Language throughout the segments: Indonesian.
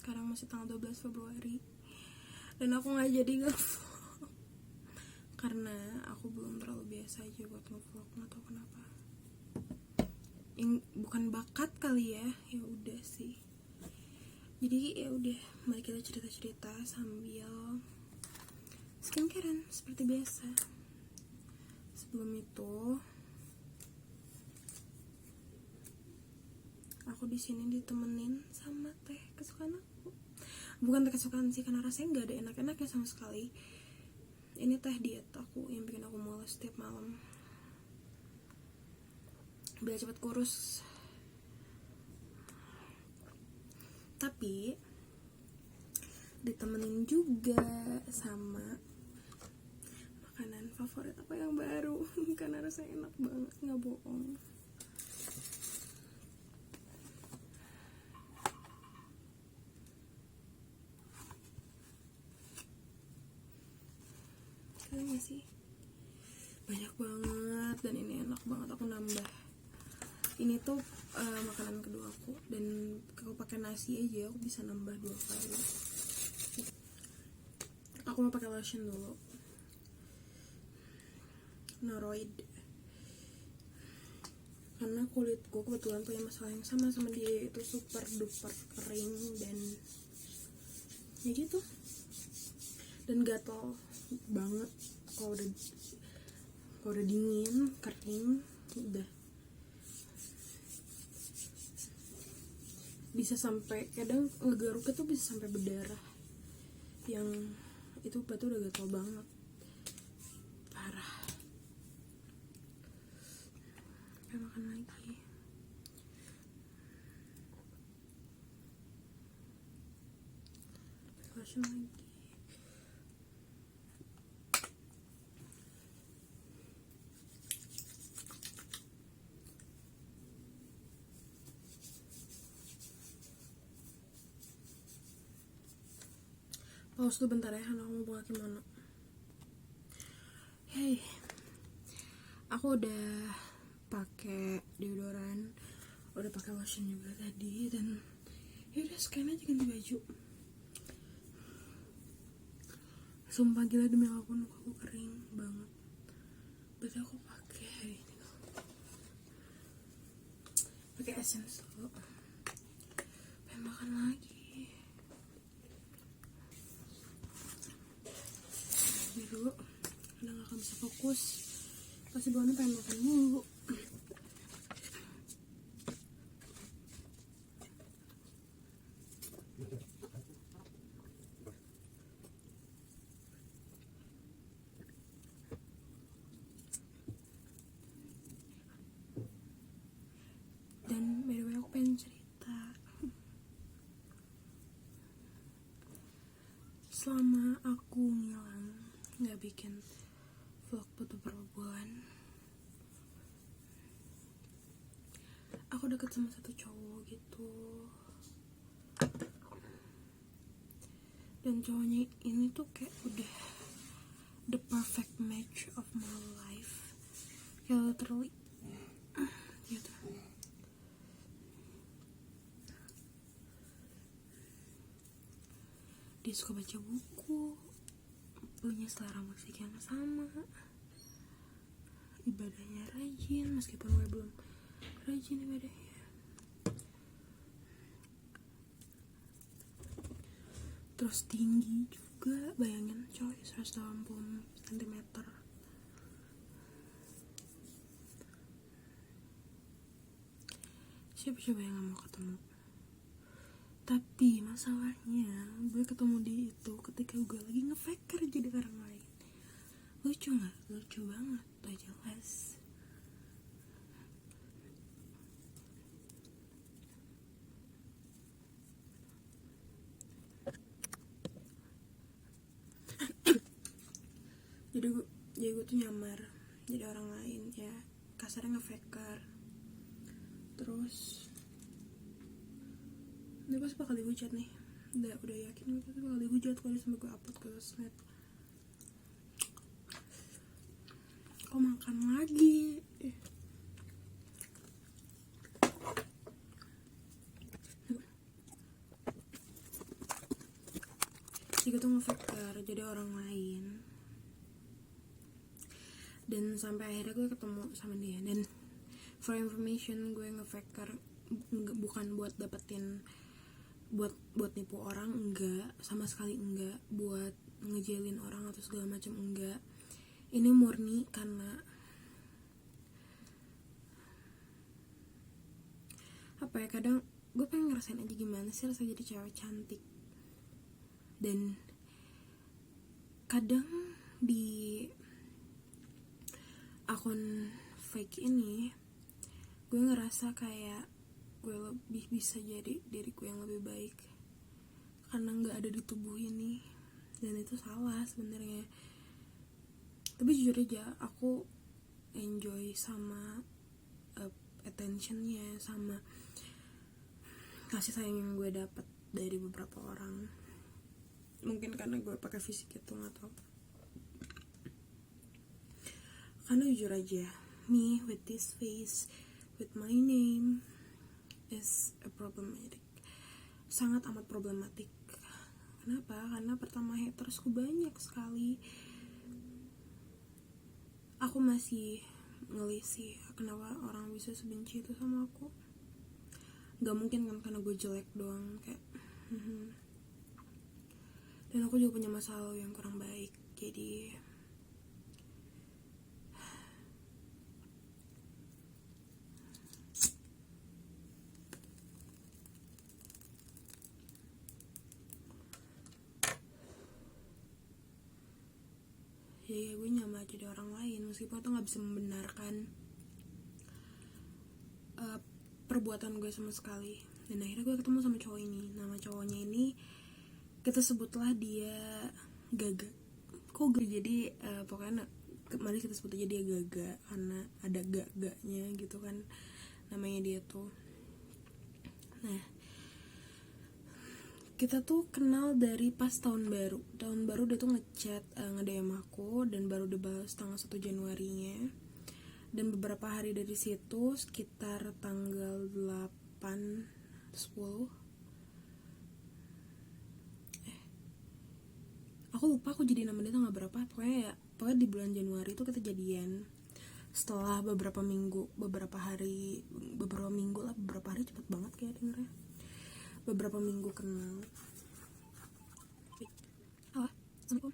sekarang masih tanggal 12 Februari dan aku nggak jadi nge-vlog karena aku belum terlalu biasa aja buat nge-vlog, nggak tahu kenapa. Bukan bakat kali ya, ya udah sih. Jadi ya udah, mari kita cerita-cerita sambil skincarean seperti biasa. Sebelum itu, aku di sini ditemenin sama teh kesukaan aku. Bukan teh kesukaan sih, karena rasanya nggak ada enak-enaknya sama sekali. Ini teh diet aku yang bikin aku mules setiap malam biar cepet kurus. Tapi ditemenin juga sama makanan favorit aku yang baru karena rasanya enak banget, nggak bohong. Kayaknya sih banyak banget dan ini enak banget, aku nambah. Ini tuh makanan kedua aku dan kalau pakai nasi aja aku bisa nambah 2 kali. Aku mau pakai lotion dulu, Noroid, karena kulitku kebetulan punya masalah yang sama dia, itu super duper kering dan ya gitu, dan gatal banget kalau udah dingin, kering, udah bisa sampai kadang ngegaruknya tuh bisa sampai berdarah. Yang itu batu udah gatal banget, parah. Kayak makan lagi. Lotion lagi. Pause tuh bentar ya, karena aku mau buka kimono. Hey, aku udah pakai deodoran, udah pakai lotion juga tadi, dan ya udah sekarang aja ganti baju. Sumpah gila, demi apapun aku kering banget. Berarti aku pakai hari ini pakai essence dulu. Pengen makan lagi. Dulu udah gak akan bisa fokus, pasti bawaannya pengen makan mulu. Dan by the way aku pengen cerita, selama aku ngilang gak bikin vlog beberapa bulan, aku deket sama satu cowok gitu, dan cowoknya ini tuh kayak udah the perfect match of my life, kayak literally gitu. Dia suka baca buku, punya selera musik yang sama, ibadahnya rajin meskipun gue belum rajin ibadahnya. Terus tinggi juga, bayangin coy, 180 cm. Siapa yang gak mau ketemu? Tapi masalahnya gue ketemu dia itu ketika gue lagi nge-faker jadi orang lain. Lucu gak? Lucu banget, udah jelas. Jadi gue tuh nyamar jadi orang lain ya, kasarnya nge-faker. Terus dia pasti bakal dihujat nih, udah yakin gue pasti bakal dihujat kalau dia sampai gue upload ke sosmed. Kok makan lagi? tuh nge-faker jadi orang lain, dan sampai akhirnya gue ketemu sama dia. Dan for information, gue nge-faker bukan buat dapetin, buat nipu orang, enggak, sama sekali enggak, buat ngejelin orang atau segala macam, enggak. Ini murni karena apa ya, kadang gue pengen ngerasain aja gimana sih rasanya jadi cewek cantik. Dan kadang di akun fake ini gue ngerasa kayak gue lebih bisa jadi diriku yang lebih baik karena nggak ada di tubuh ini, dan itu salah sebenarnya. Tapi jujur aja aku enjoy sama attentionnya, sama kasih sayang yang gue dapat dari beberapa orang. Mungkin karena gue pakai fisik itu, nggak tahu. Karena jujur aja, me with this face, with my name is a problematic, sangat amat problematik. Kenapa? Karena pertama, hatersku banyak sekali. Aku masih ngelisih kenapa orang bisa sebenci itu sama aku. Gak mungkin kan karena gue jelek doang, kayak dan aku juga punya masa lalu yang kurang baik. Jadi ya gue nyamar jadi orang lain, meskipun itu gak bisa membenarkan perbuatan gue sama sekali. Dan akhirnya gue ketemu sama cowok ini. Nama cowoknya ini kita sebutlah dia Gaga. Kok Gaga? Jadi pokoknya mari kita sebut aja dia Gaga karena ada gaganya gitu kan namanya dia tuh. Nah, kita tuh kenal dari pas tahun baru dia tuh ngechat, nge-DM aku, dan baru dibalas tanggal 1 Januarinya. Dan beberapa hari dari situ, sekitar tanggal 8 10, aku lupa aku jadi nama dia tanggal berapa. Pokoknya di bulan Januari itu kita jadian. Setelah beberapa minggu cepet banget kayak dengernya. Beberapa minggu kenal. Halo, Assalamualaikum.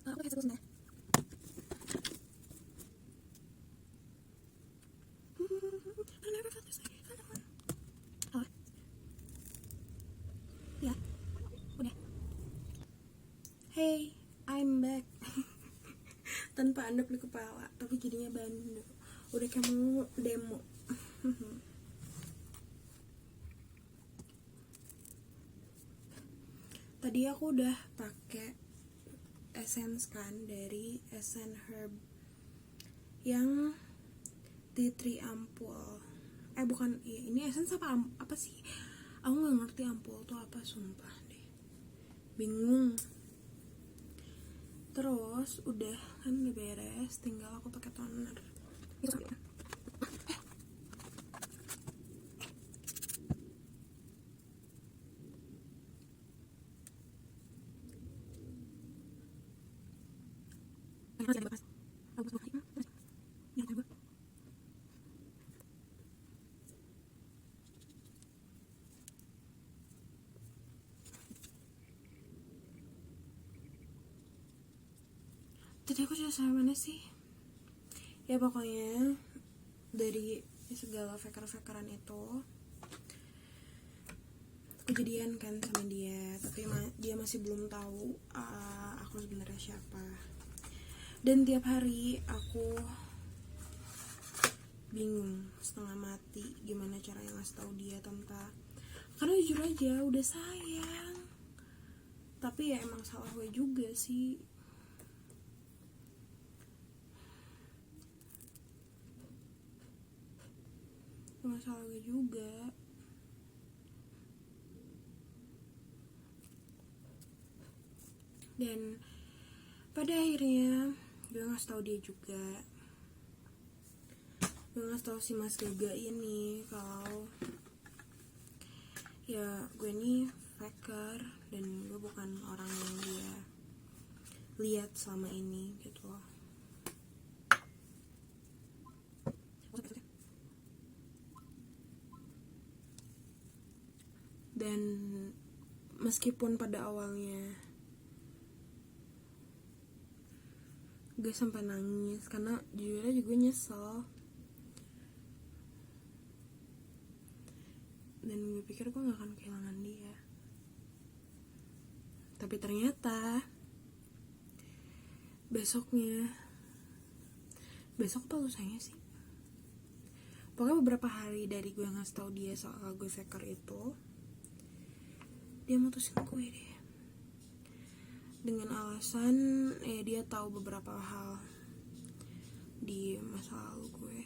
Aku kayak sebentar. Halo. Ya, udah. Hey, I'm back. Tanpa andap di kepala, tapi jadinya bandu. Udah kayak mau demo. Tadi aku udah pakai essence kan dari Essence Herb yang tea tree ampul. Bukan, ini essence apa sih? Aku nggak ngerti ampul tuh apa, sumpah deh, bingung. Terus udah kan udah beres, tinggal aku pakai toner. Itu tadi aku cerita sama mana sih? Ya pokoknya dari segala faker-fakeran itu aku jadian kan sama dia, tapi dia masih belum tahu aku sebenarnya siapa. Dan tiap hari aku bingung setengah mati gimana caranya ngasih tahu dia tentang, karena jujur aja udah sayang, tapi ya emang salah gue juga sih. Emang salah gue juga. Dan pada akhirnya gue ngasih tahu dia juga. Gue ngasih tahu si Mas Gaga ini kalau ya gue ini faker, dan gue bukan orang yang dia lihat selama ini gitu loh. Dan meskipun pada awalnya gue sampai nangis karena jujur aja gue nyesel, dan gue pikir gue gak akan kehilangan dia, tapi ternyata besok tuh lusanya sih, pokoknya beberapa hari dari gue ngasih tau dia soal gue faker itu, dia mutusin gue deh dengan alasan dia tahu beberapa hal di masa lalu gue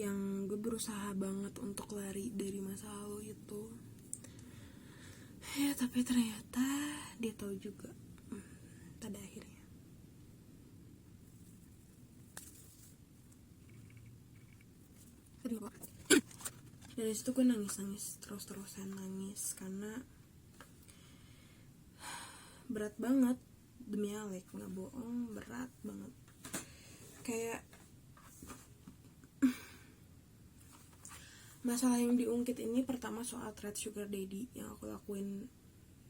yang gue berusaha banget untuk lari dari masa lalu itu. Ya tapi ternyata dia tahu juga pada akhirnya. Dari situ gue nangis terus-terusan nangis karena berat banget, demi Alek nggak bohong, berat banget. Kayak masalah yang diungkit ini pertama soal threat sugar daddy yang aku lakuin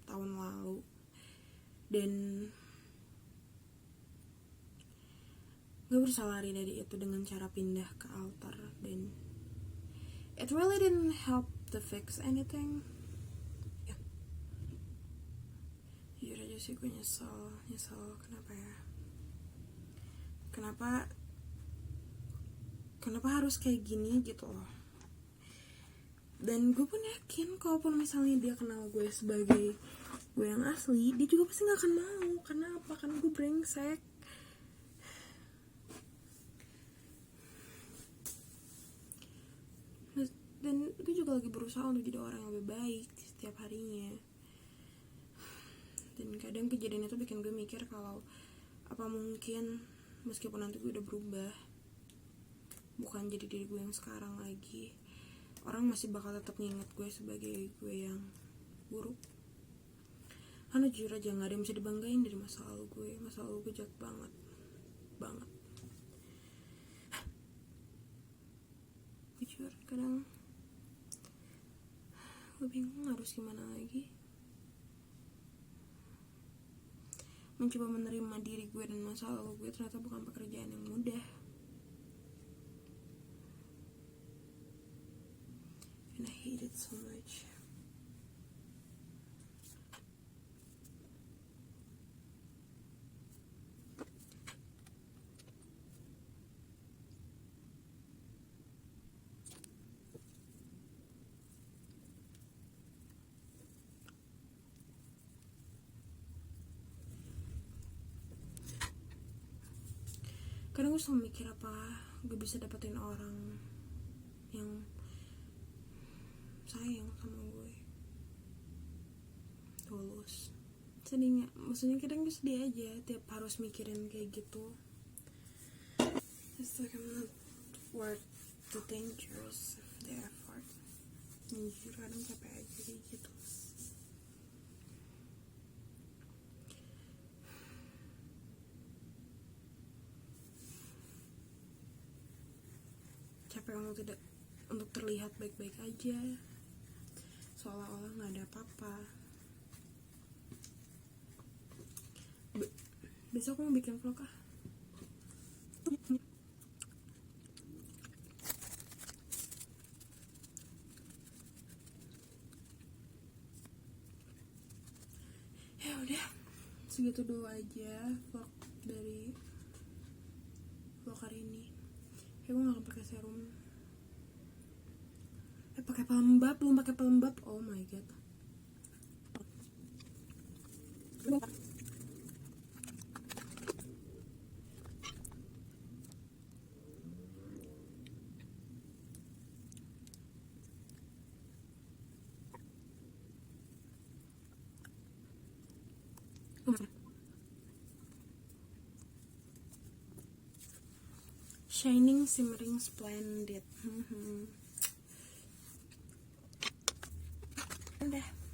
tahun lalu, dan gue berusaha lari dari itu dengan cara pindah ke altar, dan it really didn't help to fix anything. Ya, jujur aja sih gue nyesel kenapa harus kayak gini gitu loh. Dan gue pun yakin kalaupun misalnya dia kenal gue sebagai gue yang asli, dia juga pasti gak akan mau. Karena apa? Karena gue brengsek. Dan gue juga lagi berusaha untuk jadi orang yang lebih baik setiap harinya. Dan kadang kejadian itu bikin gue mikir kalau apa mungkin meskipun nanti gue udah berubah, bukan jadi diri gue yang sekarang lagi, orang masih bakal tetap nginget gue sebagai gue yang buruk. Karena jujur aja gak ada yang bisa dibanggain dari masa lalu gue. Masa lalu gue jahat banget. Jujur kadang gue bingung harus gimana lagi. Mencoba menerima diri gue dan masa lalu gue ternyata bukan pekerjaan yang mudah. And I hate it so much. Kadang gue selalu mikir apa gue bisa dapetin orang yang sayang sama gue, tulus. Sedihnya, maksudnya kadang gue sedih aja tiap harus mikirin kayak gitu. It's like I'm not worth the dangers, the effort. Jujur kadang capek aja kayak gitu. Capek untuk terlihat baik-baik aja, seolah-olah nggak ada apa-apa. Besok mau bikin vlog ah. Ya udah, segitu dulu aja vlog dari vlog hari ini. Gue gak akan pakai serum. Pakai pelembab, belum pakai pelembab. Oh my god. Shining, shimmering, splendid. deh.